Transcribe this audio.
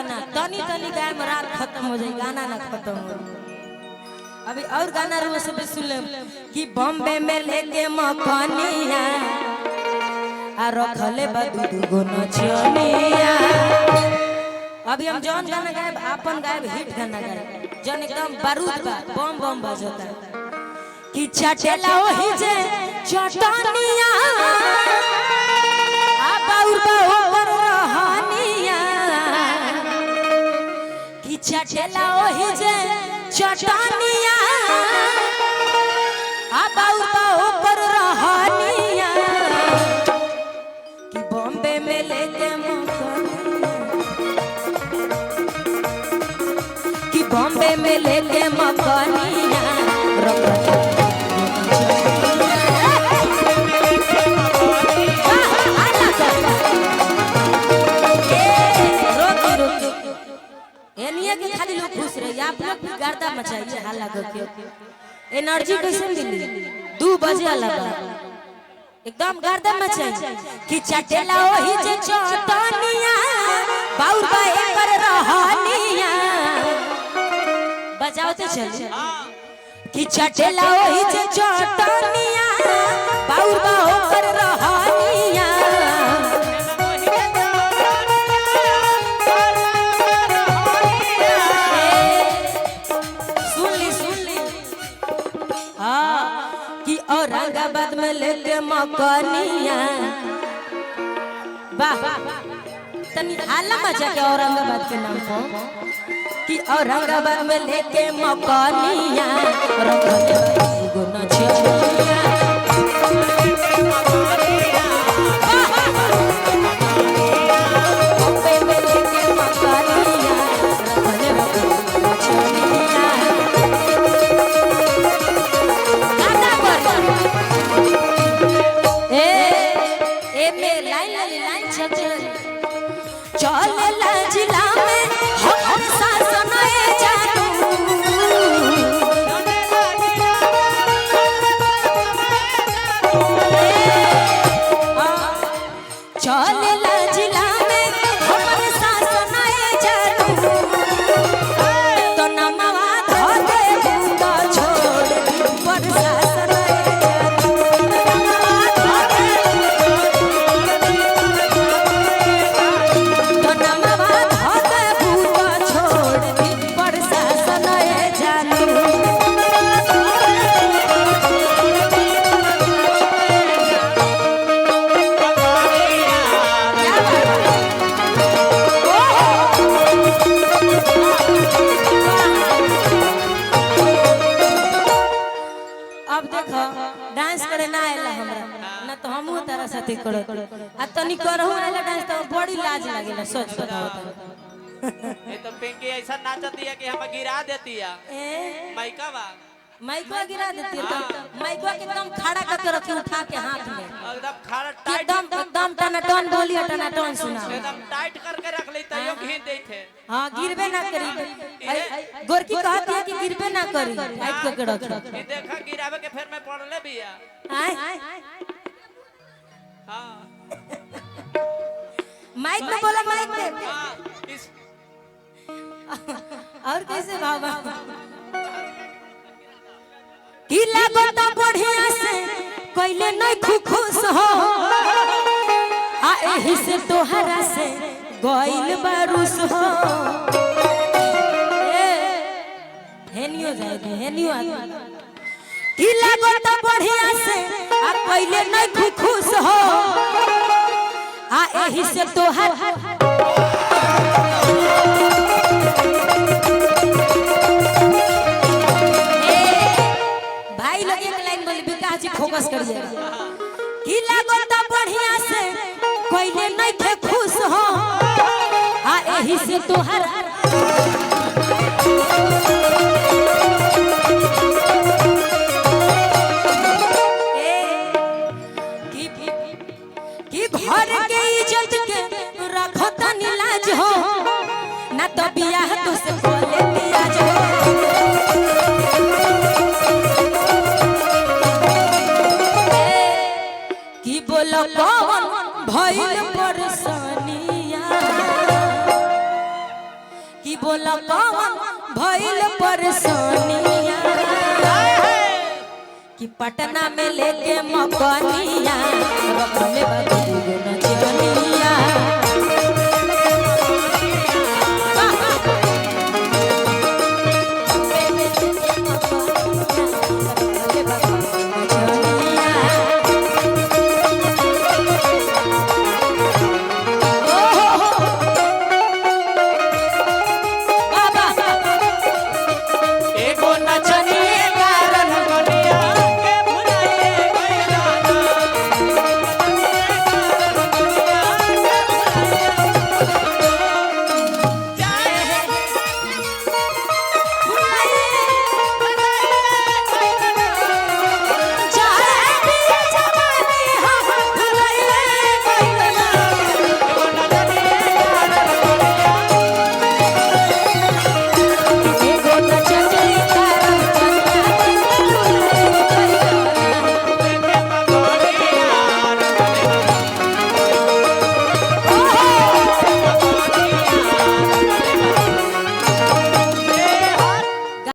गाना तनी तनी गाय में रात खत्म हो जाए गाना ना खत्म हो। अभी और गाना रो से सुन ले कि बॉम्बे में लेके मकानिया आ रखले बदू दुगो नचनिया। अभी हम जौन गाना गाए अपन गाए हिट गाना गाए जौन एकदम बारूद बा बम बम बजता कि चटेला ओही जे चटनिया आ बाउर बाउर रहनिया कि चटेला ओही जे चटनिया आ बाउर बाउर रहनिया कि बॉम्बे में लेके कि बॉम्बे में लेके मकानिया के खाली लोग खुश रहे आप लोग भी गर्दा मचाइए हल्ला करके एनर्जी कैसे मिली 2 बजे लगा एकदम गर्दा मचाइए कि चटेला ओही जे चटनिया बाउर बा एकर रहनिया बजाओ तो चल कि चटेला ओही जे चटनिया बाउर बा ओकर रहनिया औरंगाबाद में लेके मकानिया वाह तनी हाला मचा के औरंगाबाद के नाम को कि औरंगाबाद में लेके मकानिया दुगो नचनिया चलेला जिला में हम शासन जानू चलेला जिला में हम शासन जानू तो नमवा धो दे बूंदा छोड़ पर शासन डांस करे ना आएला हमरा ना तो हमहू तारा साथे करत आ तनी करहु आएला डांस तो बड़ी लाज लागेला सच बताओ तो ये तो पिंकी ऐसा नाचती है कि हम गिरा देती है माइका बा माइका गिरा देती है तो माइका के एकदम खड़ा करके रखी उठा के हाथ में एकदम खड़ा टाइट एकदम टनाटन बोली टनाटन सुना एकदम टाइट करके रख ले तयो घी दे थे हां गिरबे ना करी गोरकी कहती है कि गिरबे ना करी टाइट करके रख ये देखा गिरावे के फिर मैं पढ़ ले बिया हां माइक में बोला माइक में हां और कैसे बाबा की लागत बढ़िया से कोइले नहीं खुश हो आ एही से तोहरा से गइल बारूस हो हेनियो जाए हेनियो आदमी की लागत बढ़िया से आ कोइले नहीं खुश हो आ एही से तोहरा फोकस करिए की लागत बढ़िया से कोइले नहीं थे खुश हो आ एही से तोहर की घर के इज्जत के रखो तनी लाज हो ना तो बियाह तो से बोले दिया जो बोलो कौन भइल परेशानिया बोला कौन भइल परेशानिया कि पटना में लेके मकनिया रखले बाबू नचनिया